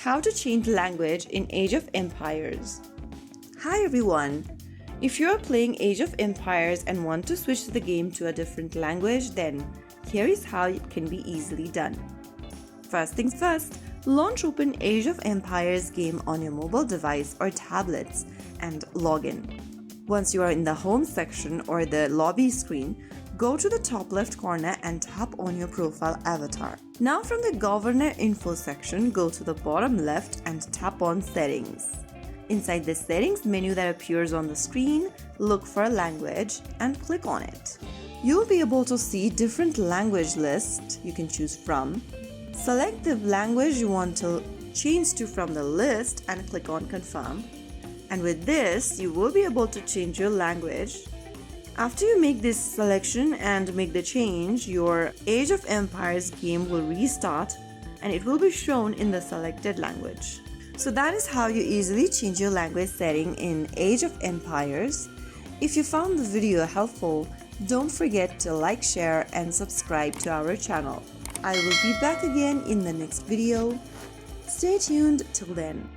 How to change language in Age of Empires. Hi everyone! If you're playing Age of Empires and want to switch the game to a different language, then here is how it can be easily done. First things first, launch open Age of Empires game on your mobile device or tablets and log in. Once you are in the home section or the lobby screen, go to the top left corner and tap on your profile avatar. Now from the governor info section, go to the bottom left and tap on settings. Inside the settings menu that appears on the screen, look for language and click on it. You'll be able to see different language lists you can choose from. Select the language you want to change to from the list and click on confirm. And with this, you will be able to change your language. After you make this selection and make the change, your Age of Empires game will restart and it will be shown in the selected language. So that is how you easily change your language setting in Age of Empires. If you found the video helpful, don't forget to like, share and subscribe to our channel. I will be back again in the next video. Stay tuned till then.